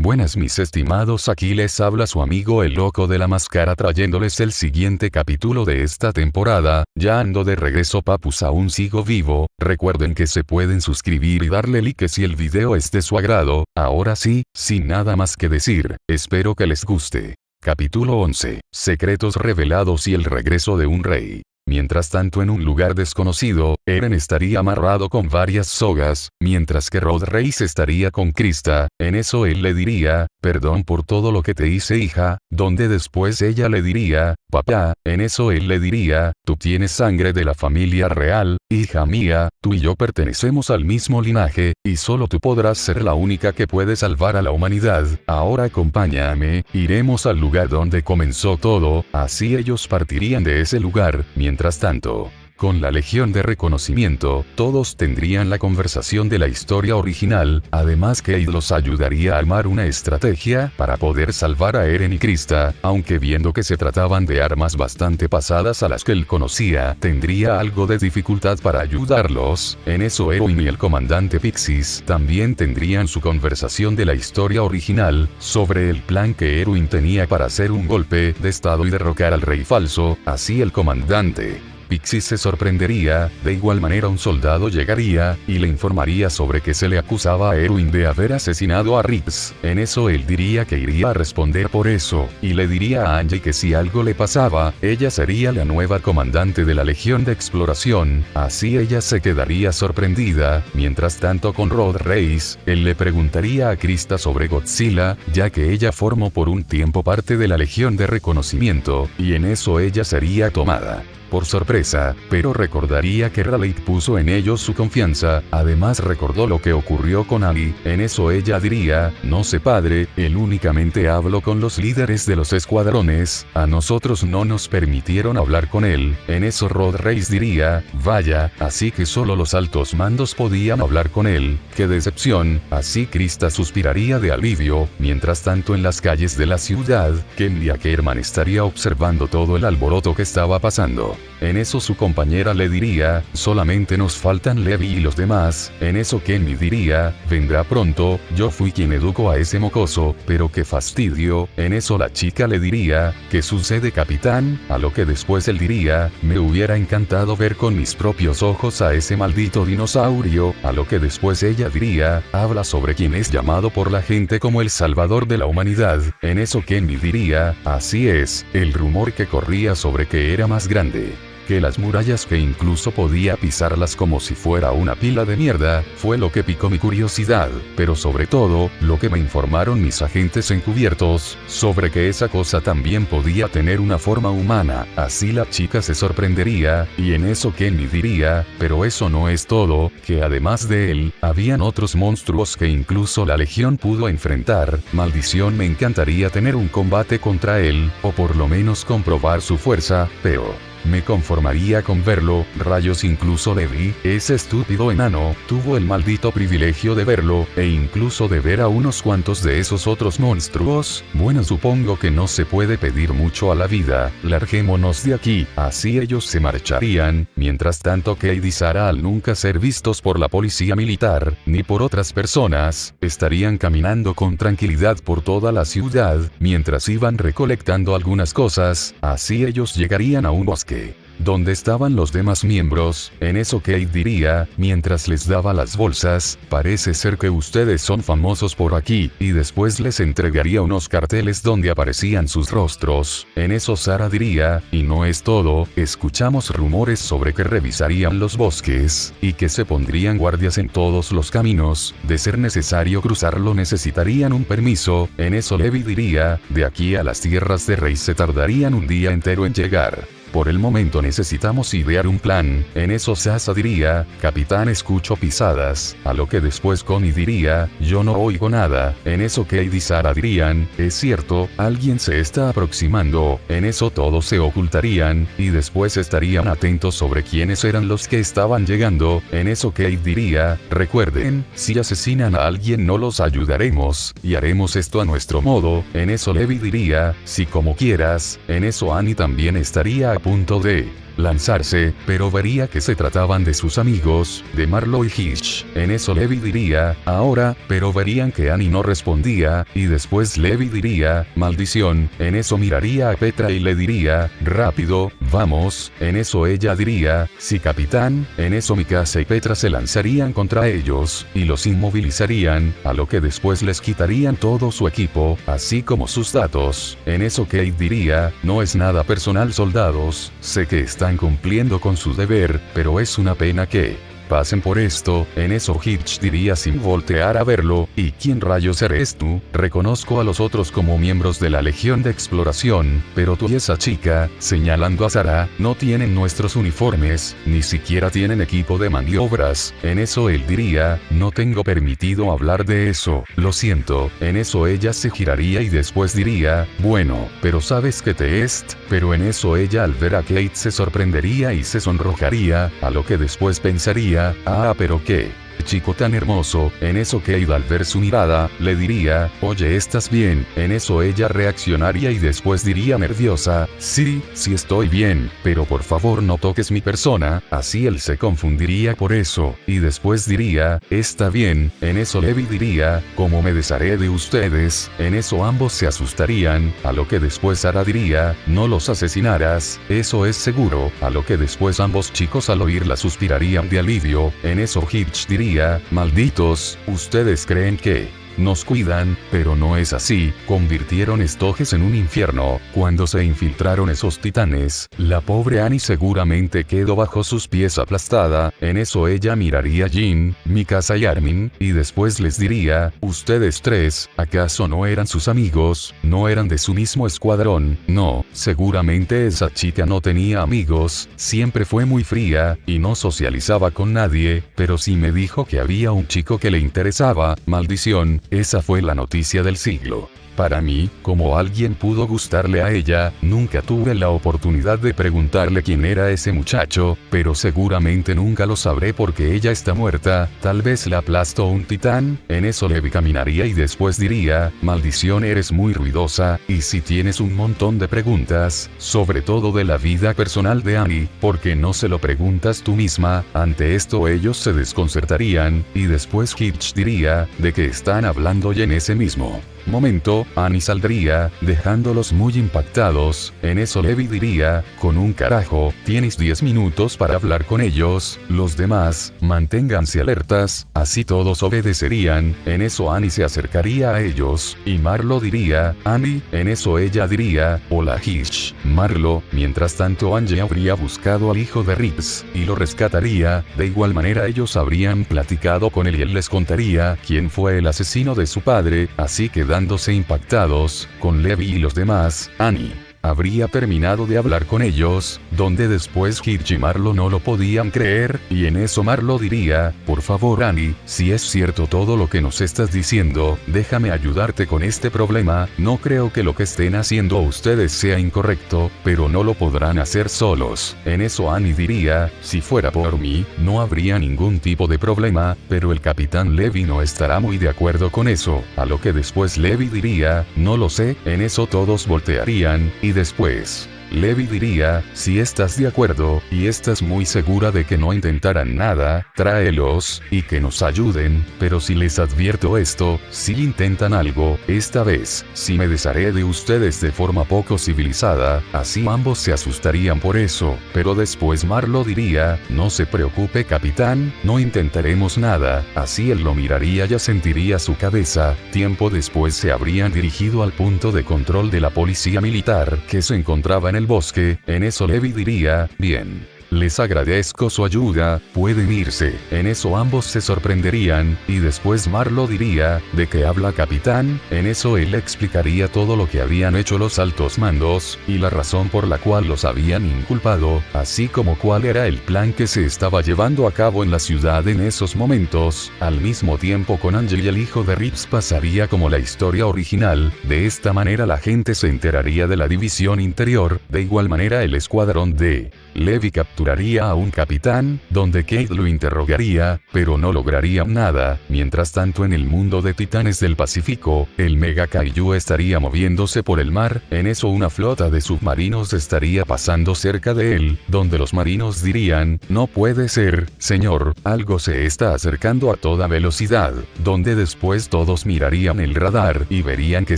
Buenas mis estimados, aquí les habla su amigo el loco de la máscara trayéndoles el siguiente capítulo de esta temporada. Ya ando de regreso papus, aún sigo vivo. Recuerden que se pueden suscribir y darle like si el video es de su agrado. Ahora sí, sin nada más que decir, espero que les guste. Capítulo 11. Secretos revelados y el regreso de un rey. Mientras tanto, en un lugar desconocido, Eren estaría amarrado con varias sogas, mientras que Rod Reis estaría con Krista. En eso él le diría, perdón por todo lo que te hice, hija, donde después ella le diría, papá. En eso él le diría, tú tienes sangre de la familia real, hija mía, tú y yo pertenecemos al mismo linaje, y solo tú podrás ser la única que puede salvar a la humanidad. Ahora acompáñame, iremos al lugar donde comenzó todo. Así ellos partirían de ese lugar. Mientras tanto, con la Legión de Reconocimiento, todos tendrían la conversación de la historia original, además que Aid los ayudaría a armar una estrategia para poder salvar a Eren y Krista, aunque viendo que se trataban de armas bastante pasadas a las que él conocía, tendría algo de dificultad para ayudarlos. En eso Erwin y el comandante Pixis también tendrían su conversación de la historia original, sobre el plan que Erwin tenía para hacer un golpe de estado y derrocar al rey falso. Así el comandante Pixis se sorprendería. De igual manera un soldado llegaría, y le informaría sobre que se le acusaba a Erwin de haber asesinado a Rips. En eso él diría que iría a responder por eso, y le diría a Angie que si algo le pasaba, ella sería la nueva comandante de la Legión de Exploración. Así ella se quedaría sorprendida. Mientras tanto con Rod Reis, él le preguntaría a Krista sobre Godzilla, ya que ella formó por un tiempo parte de la Legión de Reconocimiento, y en eso ella sería tomada por sorpresa, pero recordaría que Raleigh puso en ellos su confianza. Además recordó lo que ocurrió con Ali. En eso ella diría, no sé padre, él únicamente habló con los líderes de los escuadrones, a nosotros no nos permitieron hablar con él. En eso Rod Reis diría, vaya, así que solo los altos mandos podían hablar con él, qué decepción. Así Krista suspiraría de alivio. Mientras tanto en las calles de la ciudad, Ken y Ackerman estaría observando todo el alboroto que estaba pasando. En eso su compañera le diría, solamente nos faltan Levi y los demás. En eso Kenny diría, vendrá pronto, yo fui quien educó a ese mocoso, pero qué fastidio. En eso la chica le diría, ¿qué sucede capitán? A lo que después él diría, me hubiera encantado ver con mis propios ojos a ese maldito dinosaurio. A lo que después ella diría, habla sobre quien es llamado por la gente como el salvador de la humanidad. En eso Kenny diría, así es, el rumor que corría sobre que era más grande que las murallas, que incluso podía pisarlas como si fuera una pila de mierda, fue lo que picó mi curiosidad, pero sobre todo, lo que me informaron mis agentes encubiertos, sobre que esa cosa también podía tener una forma humana. Así la chica se sorprendería, y en eso Kenny diría, pero eso no es todo, que además de él, habían otros monstruos que incluso la Legión pudo enfrentar. Maldición, me encantaría tener un combate contra él, o por lo menos comprobar su fuerza, pero me conformaría con verlo. Rayos, incluso Levi, ese estúpido enano, tuvo el maldito privilegio de verlo, e incluso de ver a unos cuantos de esos otros monstruos. Bueno, supongo que no se puede pedir mucho a la vida, larguémonos de aquí. Así ellos se marcharían. Mientras tanto Cade y Sarah, al nunca ser vistos por la policía militar, ni por otras personas, estarían caminando con tranquilidad por toda la ciudad, mientras iban recolectando algunas cosas. Así ellos llegarían a un bosque donde estaban los demás miembros. En eso Cade diría, mientras les daba las bolsas, parece ser que ustedes son famosos por aquí, y después les entregaría unos carteles donde aparecían sus rostros. En eso Sarah diría, y no es todo, escuchamos rumores sobre que revisarían los bosques, y que se pondrían guardias en todos los caminos, de ser necesario cruzarlo necesitarían un permiso. En eso Levi diría, de aquí a las tierras de Rey se tardarían un día entero en llegar. Por el momento necesitamos idear un plan. En eso Sasa diría, capitán, escucho pisadas. A lo que después Connie diría, yo no oigo nada. En eso Cade y Sarah dirían, es cierto, alguien se está aproximando. En eso todos se ocultarían, y después estarían atentos sobre quiénes eran los que estaban llegando. En eso Cade diría, recuerden, si asesinan a alguien no los ayudaremos, y haremos esto a nuestro modo. En eso Levi diría, si como quieras. En eso Annie también estaría a punto de lanzarse, pero vería que se trataban de sus amigos, de Marlo y Hitch. En eso Levi diría, ahora, pero verían que Annie no respondía, y después Levi diría, maldición. En eso miraría a Petra y le diría, rápido, vamos. En eso ella diría, sí capitán. En eso Mikasa y Petra se lanzarían contra ellos, y los inmovilizarían, a lo que después les quitarían todo su equipo, así como sus datos. En eso Kate diría, no es nada personal soldados, sé que están cumpliendo con su deber, pero es una pena que pasen por esto. En eso Hitch diría sin voltear a verlo, ¿y quién rayos eres tú? Reconozco a los otros como miembros de la Legión de Exploración, pero tú y esa chica, señalando a Sarah, no tienen nuestros uniformes, ni siquiera tienen equipo de maniobras. En eso él diría, no tengo permitido hablar de eso, lo siento. En eso ella se giraría y después diría, bueno, pero sabes que te est, pero en eso ella al ver a Kate se sorprendería y se sonrojaría, a lo que después pensaría, ah, pero qué chico tan hermoso. En eso Kate al ver su mirada, le diría, oye, ¿estás bien? En eso ella reaccionaría y después diría nerviosa, sí estoy bien, pero por favor no toques mi persona. Así él se confundiría por eso, y después diría, está bien. En eso Levi diría, ¿cómo me desharé de ustedes? En eso ambos se asustarían, a lo que después Sarah diría, no los asesinarás, eso es seguro. A lo que después ambos chicos al oírla suspirarían de alivio. En eso Hitch diría, malditos, ustedes creen que nos cuidan, pero no es así, convirtieron Stoges en un infierno. Cuando se infiltraron esos titanes, la pobre Annie seguramente quedó bajo sus pies aplastada. En eso ella miraría a Jin, Mikasa y Armin, y después les diría, ustedes tres, ¿acaso no eran sus amigos? ¿No eran de su mismo escuadrón? No, seguramente esa chica no tenía amigos, siempre fue muy fría, y no socializaba con nadie, pero sí me dijo que había un chico que le interesaba, maldición. Esa fue la noticia del siglo. Para mí, como alguien pudo gustarle a ella, nunca tuve la oportunidad de preguntarle quién era ese muchacho, pero seguramente nunca lo sabré porque ella está muerta, tal vez la aplastó un titán. En eso Levi caminaría y después diría, maldición, eres muy ruidosa, y si tienes un montón de preguntas, sobre todo de la vida personal de Annie, ¿por qué no se lo preguntas tú misma? Ante esto ellos se desconcertarían, y después Hitch diría, ¿de qué están hablando? Y en ese mismo momento, Annie saldría, dejándolos muy impactados. En eso Levi diría, con un carajo, tienes 10 minutos para hablar con ellos, los demás, manténganse alertas, así todos obedecerían. En eso Annie se acercaría a ellos, y Marlo diría, Annie. En eso ella diría, hola Hitch, Marlo. Mientras tanto Angie habría buscado al hijo de Rips, y lo rescataría. De igual manera ellos habrían platicado con él y él les contaría quién fue el asesino de su padre, así que dándose impactados, con Levi y los demás, Annie habría terminado de hablar con ellos, donde después Hitch y Marlo no lo podían creer, y en eso Marlo diría, por favor Annie, si es cierto todo lo que nos estás diciendo, déjame ayudarte con este problema. No creo que lo que estén haciendo ustedes sea incorrecto, pero no lo podrán hacer solos. En eso Annie diría, si fuera por mí, no habría ningún tipo de problema, pero el capitán Levi no estará muy de acuerdo con eso. A lo que después Levi diría, no lo sé. En eso todos voltearían, y después Levi diría, si estás de acuerdo, y estás muy segura de que no intentarán nada, tráelos, y que nos ayuden, pero si les advierto esto, si intentan algo, esta vez, si me desharé de ustedes de forma poco civilizada. Así ambos se asustarían por eso, pero después Marlo diría, no se preocupe capitán, no intentaremos nada. Así él lo miraría y sentiría su cabeza. Tiempo después se habrían dirigido al punto de control de la policía militar, que se encontraba en el bosque. En eso Levi diría, bien, les agradezco su ayuda, pueden irse. En eso ambos se sorprenderían, y después Marlo diría, ¿de qué habla capitán? En eso él explicaría todo lo que habían hecho los altos mandos, y la razón por la cual los habían inculpado, así como cuál era el plan que se estaba llevando a cabo en la ciudad en esos momentos. Al mismo tiempo con Angel y el hijo de Rips pasaría como la historia original. De esta manera la gente se enteraría de la división interior. De igual manera el escuadrón de Levi capturaría a un capitán, donde Kate lo interrogaría, pero no lograría nada. Mientras tanto, en el mundo de titanes del Pacífico, el Mega Kaiju estaría moviéndose por el mar. En eso una flota de submarinos estaría pasando cerca de él, donde los marinos dirían: no puede ser, señor, algo se está acercando a toda velocidad, donde después todos mirarían el radar y verían que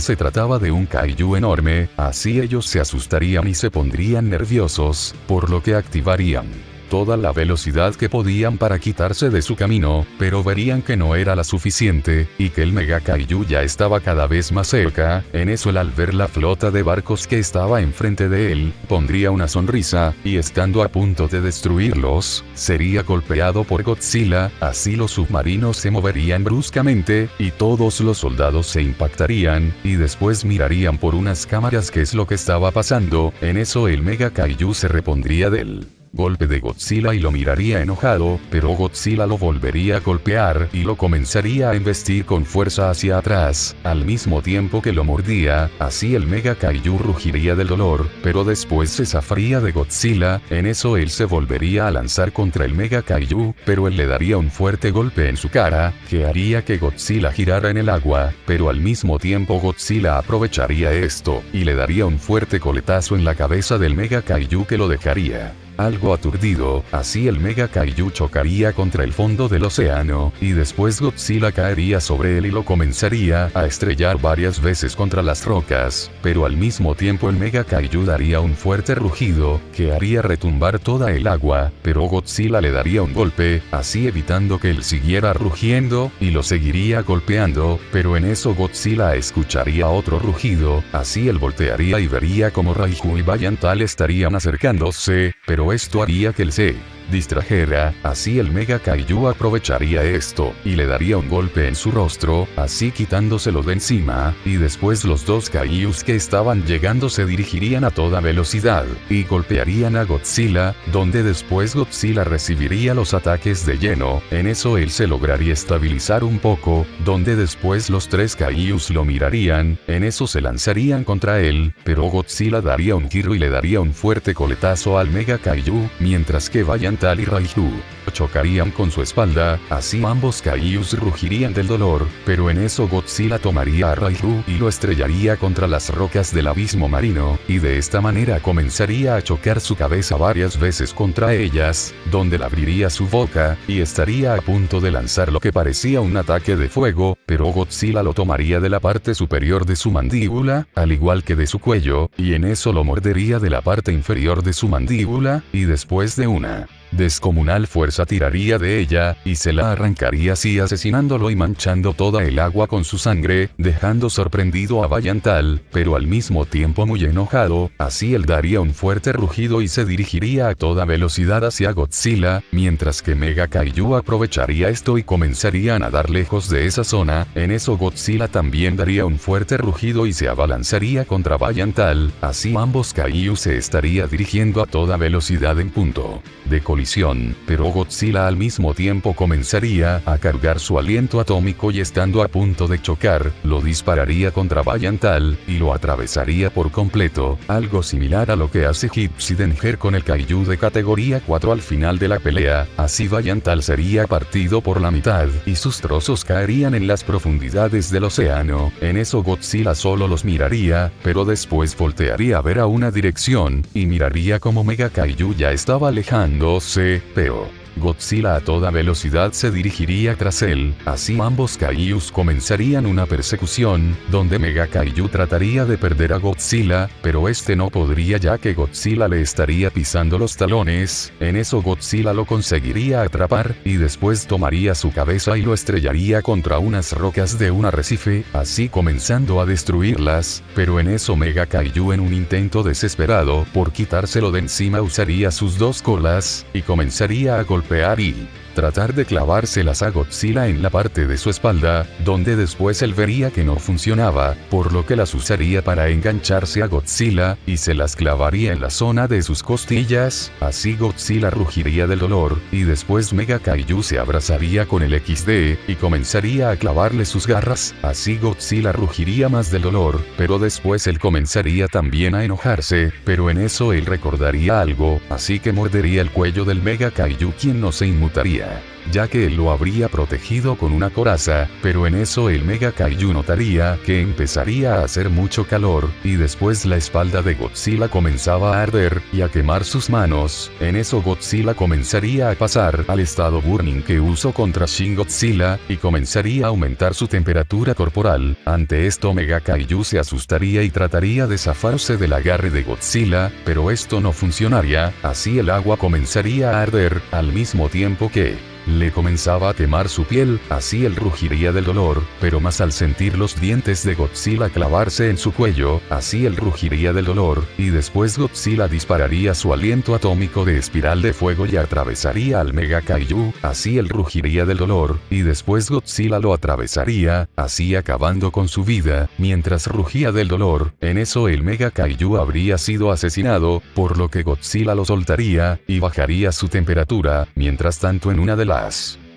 se trataba de un Kaiju enorme. Así ellos se asustarían y se pondrían nerviosos, por lo que activarían toda la velocidad que podían para quitarse de su camino, pero verían que no era la suficiente, y que el Mega Kaiju ya estaba cada vez más cerca. En eso, al ver la flota de barcos que estaba enfrente de él, pondría una sonrisa, y estando a punto de destruirlos, sería golpeado por Godzilla. Así los submarinos se moverían bruscamente, y todos los soldados se impactarían, y después mirarían por unas cámaras qué es lo que estaba pasando. En eso el Mega Kaiju se repondría del golpe de Godzilla y lo miraría enojado, pero Godzilla lo volvería a golpear y lo comenzaría a embestir con fuerza hacia atrás, al mismo tiempo que lo mordía. Así el Mega Kaiju rugiría del dolor, pero después se zafaría de Godzilla. En eso él se volvería a lanzar contra el Mega Kaiju, pero él le daría un fuerte golpe en su cara, que haría que Godzilla girara en el agua, pero al mismo tiempo Godzilla aprovecharía esto, y le daría un fuerte coletazo en la cabeza del Mega Kaiju que lo dejaría algo aturdido. Así el Mega Kaiju chocaría contra el fondo del océano, y después Godzilla caería sobre él y lo comenzaría a estrellar varias veces contra las rocas, pero al mismo tiempo el Mega Kaiju daría un fuerte rugido, que haría retumbar toda el agua, pero Godzilla le daría un golpe, así evitando que él siguiera rugiendo, y lo seguiría golpeando, pero en eso Godzilla escucharía otro rugido. Así él voltearía y vería como Raiju y Bayantal estarían acercándose, pero esto haría que él se distrajera. Así el Mega Kaiju aprovecharía esto, y le daría un golpe en su rostro, así quitándoselo de encima, y después los dos Kaijus que estaban llegando se dirigirían a toda velocidad, y golpearían a Godzilla, donde después Godzilla recibiría los ataques de lleno. En eso él se lograría estabilizar un poco, donde después los tres Kaijus lo mirarían. En eso se lanzarían contra él, pero Godzilla daría un giro y le daría un fuerte coletazo al Mega Kaiju, mientras que Bayantal y Raiju chocarían con su espalda. Así ambos Kaijus rugirían del dolor, pero en eso Godzilla tomaría a Raiju y lo estrellaría contra las rocas del abismo marino, y de esta manera comenzaría a chocar su cabeza varias veces contra ellas, donde le abriría su boca, y estaría a punto de lanzar lo que parecía un ataque de fuego, pero Godzilla lo tomaría de la parte superior de su mandíbula, al igual que de su cuello, y en eso lo mordería de la parte inferior de su mandíbula, y después de una descomunal fuerza tiraría de ella, y se la arrancaría así asesinándolo y manchando toda el agua con su sangre, dejando sorprendido a Bayantal, pero al mismo tiempo muy enojado. Así él daría un fuerte rugido y se dirigiría a toda velocidad hacia Godzilla, mientras que Mega Kaiju aprovecharía esto y comenzaría a nadar lejos de esa zona. En eso Godzilla también daría un fuerte rugido y se abalanzaría contra Bayantal. Así ambos Kaiju se estaría dirigiendo a toda velocidad en punto de colisión, pero Godzilla al mismo tiempo comenzaría a cargar su aliento atómico y estando a punto de chocar, lo dispararía contra Bayantal, y lo atravesaría por completo, algo similar a lo que hace Gypsy Danger con el Kaiju de categoría 4 al final de la pelea. Así Bayantal sería partido por la mitad, y sus trozos caerían en las profundidades del océano. En eso Godzilla solo los miraría, pero después voltearía a ver a una dirección, y miraría como Mega Kaiju ya estaba alejándose, pero Godzilla a toda velocidad se dirigiría tras él. Así ambos Kaijus comenzarían una persecución, donde Mega Kaiju trataría de perder a Godzilla, pero este no podría ya que Godzilla le estaría pisando los talones. En eso Godzilla lo conseguiría atrapar, y después tomaría su cabeza y lo estrellaría contra unas rocas de un arrecife, así comenzando a destruirlas, pero en eso Mega Kaiju, en un intento desesperado por quitárselo de encima, usaría sus dos colas, y comenzaría a golpear y tratar de clavárselas a Godzilla en la parte de su espalda, donde después él vería que no funcionaba, por lo que las usaría para engancharse a Godzilla, y se las clavaría en la zona de sus costillas. Así Godzilla rugiría del dolor, y después Mega Kaiju se abrazaría con el XD, y comenzaría a clavarle sus garras. Así Godzilla rugiría más del dolor, pero después él comenzaría también a enojarse, pero en eso él recordaría algo, así que mordería el cuello del Mega Kaiju, quien no se inmutaría, ya que él lo habría protegido con una coraza, pero en eso el Mega Kaiju notaría que empezaría a hacer mucho calor, y después la espalda de Godzilla comenzaba a arder, y a quemar sus manos. En eso Godzilla comenzaría a pasar al estado Burning que usó contra Shin Godzilla, y comenzaría a aumentar su temperatura corporal. Ante esto Mega Kaiju se asustaría y trataría de zafarse del agarre de Godzilla, pero esto no funcionaría, así el agua comenzaría a arder, al mismo tiempo que le comenzaba a quemar su piel, así él rugiría del dolor, pero más al sentir los dientes de Godzilla clavarse en su cuello, así él rugiría del dolor, y después Godzilla dispararía su aliento atómico de espiral de fuego y atravesaría al Mega Kaiju, así él rugiría del dolor, y después Godzilla lo atravesaría, así acabando con su vida. Mientras rugía del dolor, en eso el Mega Kaiju habría sido asesinado, por lo que Godzilla lo soltaría, y bajaría su temperatura. Mientras tanto, en una de las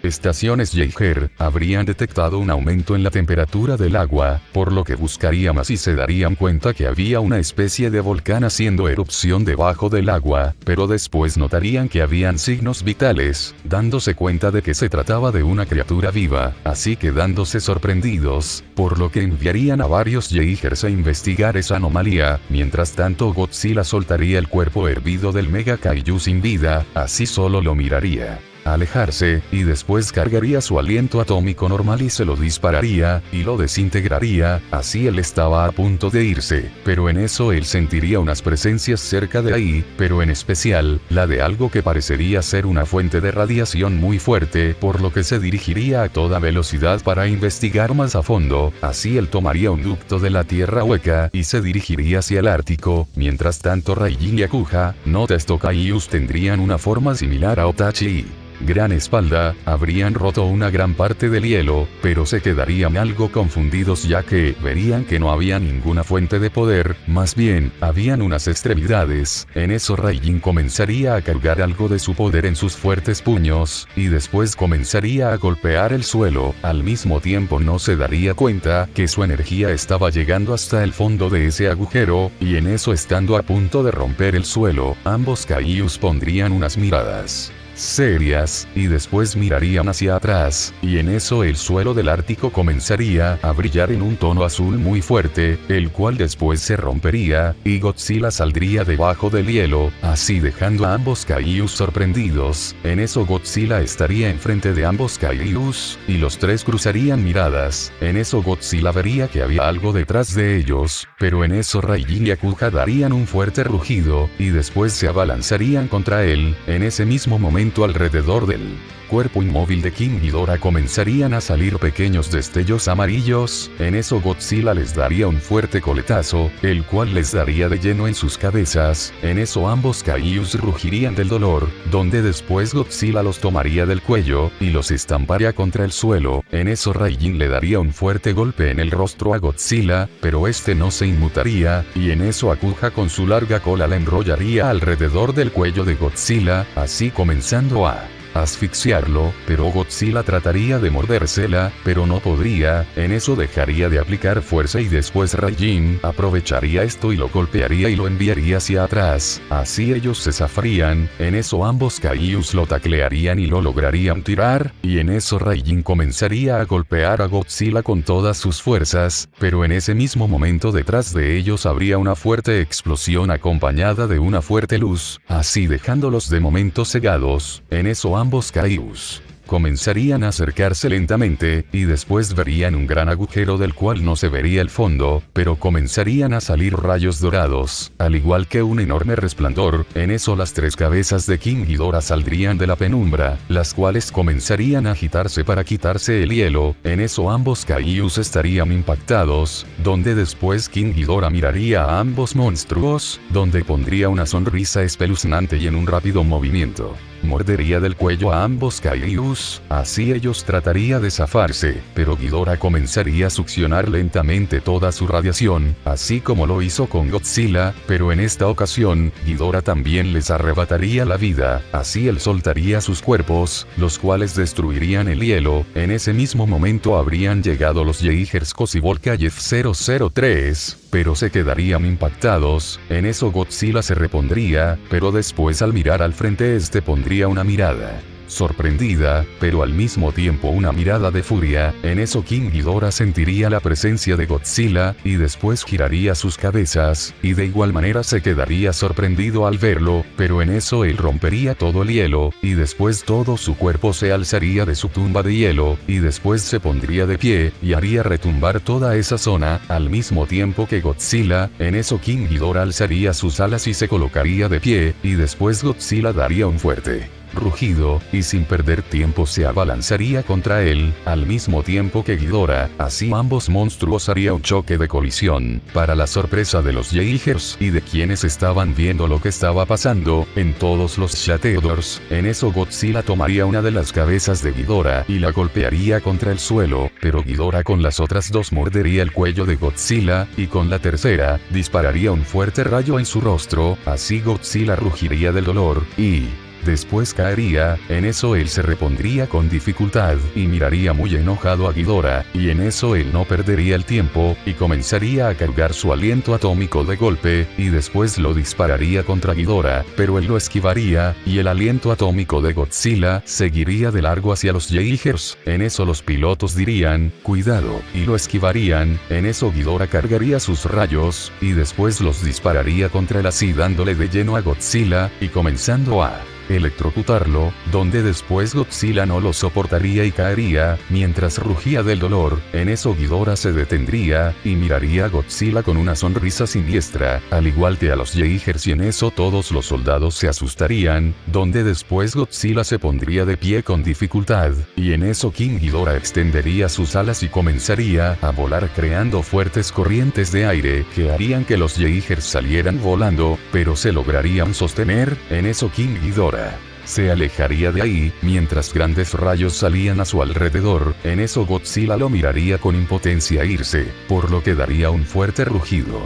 estaciones Jaeger habrían detectado un aumento en la temperatura del agua, por lo que buscarían más y se darían cuenta que había una especie de volcán haciendo erupción debajo del agua, pero después notarían que habían signos vitales, dándose cuenta de que se trataba de una criatura viva, así quedándose sorprendidos, por lo que enviarían a varios Jaegers a investigar esa anomalía. Mientras tanto Godzilla soltaría el cuerpo hervido del Mega Kaiju sin vida, así solo lo miraría alejarse, y después cargaría su aliento atómico normal y se lo dispararía, y lo desintegraría. Así él estaba a punto de irse, pero en eso él sentiría unas presencias cerca de ahí, pero en especial, la de algo que parecería ser una fuente de radiación muy fuerte, por lo que se dirigiría a toda velocidad para investigar más a fondo. Así él tomaría un ducto de la Tierra Hueca, y se dirigiría hacia el Ártico. Mientras tanto Raijin y Akuja, no Testo Kaijus, tendrían una forma similar a Otachi. Gran espalda, habrían roto una gran parte del hielo, pero se quedarían algo confundidos ya que verían que no había ninguna fuente de poder, más bien, habían unas extremidades. En eso Raijin comenzaría a cargar algo de su poder en sus fuertes puños, y después comenzaría a golpear el suelo. Al mismo tiempo no se daría cuenta que su energía estaba llegando hasta el fondo de ese agujero, y en eso, estando a punto de romper el suelo, ambos Kaijus pondrían unas miradas serias, y después mirarían hacia atrás, y en eso el suelo del Ártico comenzaría a brillar en un tono azul muy fuerte, el cual después se rompería, y Godzilla saldría debajo del hielo, así dejando a ambos Kaijus sorprendidos. En eso Godzilla estaría enfrente de ambos Kaijus, y los tres cruzarían miradas. En eso Godzilla vería que había algo detrás de ellos, pero en eso Raijin y Akuja darían un fuerte rugido, y después se abalanzarían contra él. En ese mismo momento, alrededor del cuerpo inmóvil de King Ghidorah comenzarían a salir pequeños destellos amarillos. En eso Godzilla les daría un fuerte coletazo, el cual les daría de lleno en sus cabezas. En eso ambos Kaijus rugirían del dolor, donde después Godzilla los tomaría del cuello, y los estamparía contra el suelo. En eso Raijin le daría un fuerte golpe en el rostro a Godzilla, pero este no se inmutaría, y en eso Akuja con su larga cola la enrollaría alrededor del cuello de Godzilla, así comenzando a asfixiarlo, pero Godzilla trataría de mordérsela, pero no podría. En eso dejaría de aplicar fuerza y después Raijin aprovecharía esto y lo golpearía y lo enviaría hacia atrás. Así ellos se zafarían. En eso ambos Kaijus lo taclearían y lo lograrían tirar, y en eso Raijin comenzaría a golpear a Godzilla con todas sus fuerzas, pero en ese mismo momento detrás de ellos habría una fuerte explosión acompañada de una fuerte luz, así dejándolos de momento cegados. En eso ambos Kaijus comenzarían a acercarse lentamente, y después verían un gran agujero del cual no se vería el fondo, pero comenzarían a salir rayos dorados, al igual que un enorme resplandor. En eso las tres cabezas de King Ghidorah saldrían de la penumbra, las cuales comenzarían a agitarse para quitarse el hielo. En eso ambos Kaijus estarían impactados, donde después King Ghidorah miraría a ambos monstruos, donde pondría una sonrisa espeluznante y en un rápido movimiento mordería del cuello a ambos kaijus, así ellos trataría de zafarse, pero Ghidorah comenzaría a succionar lentamente toda su radiación, así como lo hizo con Godzilla, pero en esta ocasión, Ghidorah también les arrebataría la vida, así él soltaría sus cuerpos, los cuales destruirían el hielo. En ese mismo momento habrían llegado los Yeigers y Volkayev 003, pero se quedarían impactados. En eso Godzilla se repondría, pero después al mirar al frente este pondría una mirada sorprendida, pero al mismo tiempo una mirada de furia. En eso King Ghidorah sentiría la presencia de Godzilla, y después giraría sus cabezas, y de igual manera se quedaría sorprendido al verlo, pero en eso él rompería todo el hielo, y después todo su cuerpo se alzaría de su tumba de hielo, y después se pondría de pie, y haría retumbar toda esa zona, al mismo tiempo que Godzilla. En eso King Ghidorah alzaría sus alas y se colocaría de pie, y después Godzilla daría un fuerte rugido, y sin perder tiempo se abalanzaría contra él, al mismo tiempo que Ghidorah. Así ambos monstruos haría un choque de colisión. Para la sorpresa de los Yeigers y de quienes estaban viendo lo que estaba pasando, en todos los Shatterdors, en eso Godzilla tomaría una de las cabezas de Ghidorah y la golpearía contra el suelo, pero Ghidorah con las otras dos mordería el cuello de Godzilla, y con la tercera, dispararía un fuerte rayo en su rostro, así Godzilla rugiría del dolor, y después caería. En eso él se repondría con dificultad, y miraría muy enojado a Ghidorah, y en eso él no perdería el tiempo, y comenzaría a cargar su aliento atómico de golpe, y después lo dispararía contra Ghidorah, pero él lo esquivaría, y el aliento atómico de Godzilla seguiría de largo hacia los Yeigers. En eso los pilotos dirían, cuidado, y lo esquivarían. En eso Ghidorah cargaría sus rayos, y después los dispararía contra él así dándole de lleno a Godzilla, y comenzando a electrocutarlo, donde después Godzilla no lo soportaría y caería, mientras rugía del dolor. En eso Ghidorah se detendría, y miraría a Godzilla con una sonrisa siniestra, al igual que a los Yeigers, y en eso todos los soldados se asustarían, donde después Godzilla se pondría de pie con dificultad, y en eso King Ghidorah extendería sus alas y comenzaría a volar creando fuertes corrientes de aire que harían que los Yeigers salieran volando, pero se lograrían sostener. En eso King Ghidorah se alejaría de ahí, mientras grandes rayos salían a su alrededor. En eso Godzilla lo miraría con impotencia irse, por lo que daría un fuerte rugido.